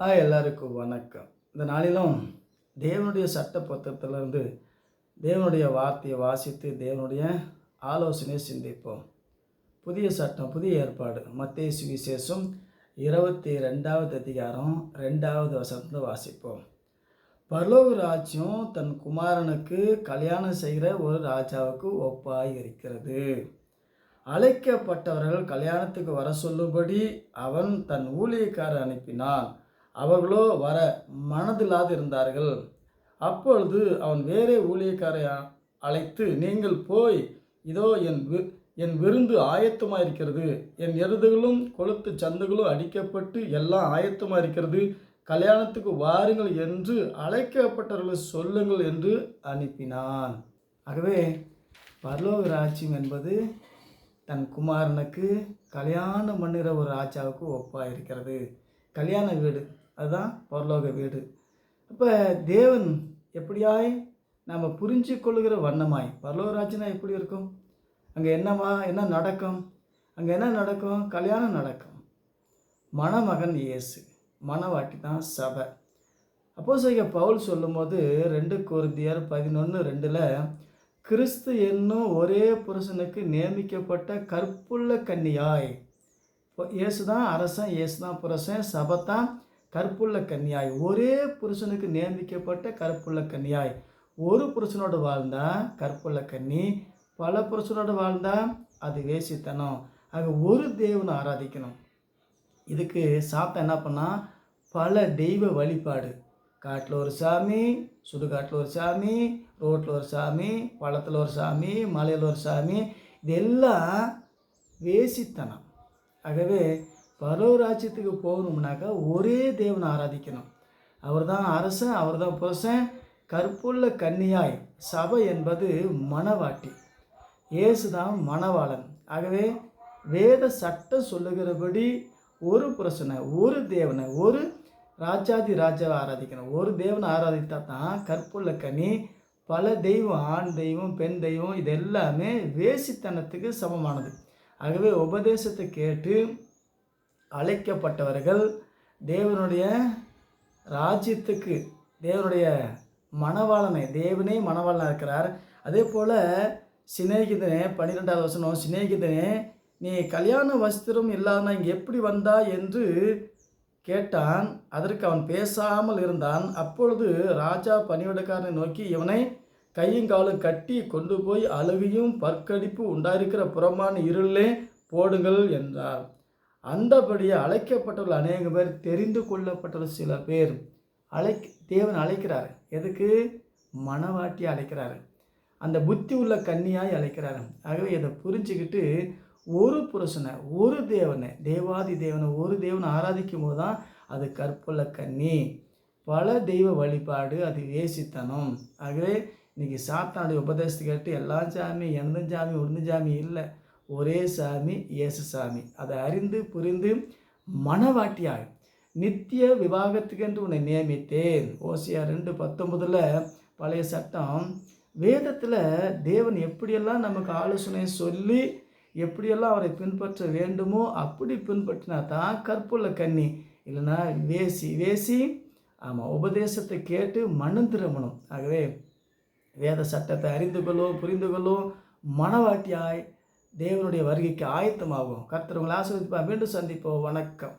எல்லாருக்கும் வணக்கம். இந்த நாளிலும் தேவனுடைய சட்ட புத்தகத்திலிருந்து தேவனுடைய வார்த்தையை வாசித்து தேவனுடைய ஆலோசனையை சிந்திப்போம். புதிய சட்டம், புதிய ஏற்பாடு, மத்தேயு சுவிசேஷம் 22வது அதிகாரம் 2வது வசனத்தை வாசிப்போம். பரலோக ராஜ்யம் தன் குமாரனுக்கு கல்யாணம் செய்கிற ஒரு ராஜாவுக்கு ஒப்பாய் இருக்கிறது. அழைக்கப்பட்டவர்கள் கல்யாணத்துக்கு வர சொல்லும்படி அவன் தன் ஊழியக்காரர் அனுப்பினான். அவர்களோ வர மனதில்லாது இருந்தார்கள். அப்பொழுது அவன் வேறே ஊழியக்காரை அழைத்து, நீங்கள் போய், இதோ என் விருந்து ஆயத்தமாக இருக்கிறது, என் எருதுகளும் கொளுத்து சந்துகளும் அடிக்கப்பட்டு எல்லாம் ஆயத்தமாக இருக்கிறது, கல்யாணத்துக்கு வாருங்கள் என்று அழைக்கப்பட்டவர்கள் சொல்லுங்கள் என்று அனுப்பினான். ஆகவே பரலோக ராஜ்யம் என்பது தன் குமாரனுக்கு கல்யாணம் பண்ணுகிற ஒரு ராஜாவுக்கு ஒப்பாக இருக்கிறது. கல்யாண வீடு, அதுதான் பரலோக வீடு. அப்போ தேவன் எப்படியாய் நம்ம புரிஞ்சு கொள்ளுகிற வண்ணமாய் பரலோக ராஜ்யம்னா எப்படி இருக்கும்? அங்கே என்ன நடக்கும்? அங்கே என்ன நடக்கும்? கல்யாணம் நடக்கும். மணமகன் இயேசு, மணவாட்டி தான் சபை. அப்போஸ்தலனாகிய பவுல் சொல்லும்போது 2 கொரிந்தியர் 11:2 கிறிஸ்து என்னும் ஒரே புருஷனுக்கு நியமிக்கப்பட்ட கற்புள்ள கன்னியாய், இயேசு தான் அரசன், இயேசு தான் புருஷன், சபை தான் கற்புள்ள கன்னியாய், ஒரே புருஷனுக்கு நியமிக்கப்பட்ட கற்புள்ள கன்னியாய். ஒரு புருஷனோடு வாழ்ந்தா கற்புள்ள கன்னி, பல புருஷனோடு வாழ்ந்தா அது வேசித்தனம். ஆக ஒரு தேவனை ஆராதிக்கணும். இதுக்கு சாத்தான் என்ன பண்ணால் பல தெய்வ வழிபாடு, காட்டில் ஒரு சாமி, சுடுகாட்டில் ஒரு சாமி, ரோட்டில் ஒரு சாமி, பழத்தில் ஒரு சாமி, மலையில் ஒரு சாமி, இதெல்லாம் வேசித்தனம். ஆகவே பரலோக ராஜ்யத்துக்கு போகணும்னாக்கா ஒரே தேவனை ஆராதிக்கணும். அவர் தான் அரசன், அவர் தான் புருஷன், கற்புள்ள கன்னியாய். சபை என்பது மணவாட்டி, இயேசு தான் மணவாளன். ஆகவே வேத சட்டம் சொல்லுகிறபடி ஒரு புருஷனை, ஒரு தேவனை, ஒரு ராஜாதி ராஜாவை ஆராதிக்கணும். ஒரு தேவனை ஆராதித்தா தான் கற்புள்ள கன்னி. பல தெய்வம், ஆண் தெய்வம், பெண் தெய்வம், இது எல்லாமே வேசித்தனத்துக்கு சமமானது. ஆகவே உபதேசத்தை கேட்டு அழைக்கப்பட்டவர்கள் தேவனுடைய ராஜ்யத்துக்கு, தேவனுடைய மணவாளனை, தேவனே மணவாளனாக இருக்கிறார். அதே போல் சிநேகிதனே, 12வது வசனம், சிநேகிதனே நீ கல்யாண வஸ்திரம் இல்லாமல் இங்கே எப்படி வந்தா என்று கேட்டான். அதற்கு அவன் பேசாமல் இருந்தான். அப்பொழுது ராஜா பணிவிடைக்காரனை நோக்கி, இவனை கையுங்காலும் கட்டி கொண்டு போய் அழுகையும் பற்கடிப்பு உண்டாயிருக்கிற புறமான இருளே போடுங்கள் என்றார். அந்தபடியே அழைக்கப்பட்டவர்கள் அநேக பேர், தெரிந்து கொள்ளப்பட்டவர்கள் சில பேர். தேவன் அழைக்கிறார். எதுக்கு? மணவாட்டி அழைக்கிறார். அந்த புத்தி உள்ள கன்னியாய் அழைக்கிறார். ஆகவே இதை புரிஞ்சுக்கிட்டு ஒரு புருஷனை, ஒரு தேவனை, தேவாதி தேவனை, ஒரு தேவனை ஆராதிக்கும் போது தான் அது கற்புள்ள கன்னி. பல தெய்வ வழிபாடு அது வேசித்தனம். ஆகவே இன்றைக்கி சாத்தானுடைய உபதேசத்தை கேட்டு எல்லா சாமி, எந்த சாமி, ஒன்று சாமி இல்லை, ஒரே சாமி, இயேசு சாமி. அதை அறிந்து புரிந்து மணவாட்டியாய் நித்திய விவாகத்துக்கென்று உன்னை நியமித்தேன். ஓசியா 2:19 பழைய சட்டம். வேதத்தில் தேவன் எப்படியெல்லாம் நமக்கு ஆலோசனை சொல்லி எப்படியெல்லாம் அவரை பின்பற்ற வேண்டுமோ அப்படி பின்பற்றினா தான் கற்புள்ள கன்னி. இல்லைன்னா வேசி. ஆமாம், உபதேசத்தை கேட்டு மனம் திரும்பணும். ஆகவே வேத சட்டத்தை அறிந்து கொள்ளும், புரிந்து கொள்ளும், மணவாட்டியாய் தேவனுடைய வருகைக்கு ஆயத்தமாகும். கர்த்தர் உங்களை ஆசீர்வதிப்பார். மீண்டும் சந்திப்போம். வணக்கம்.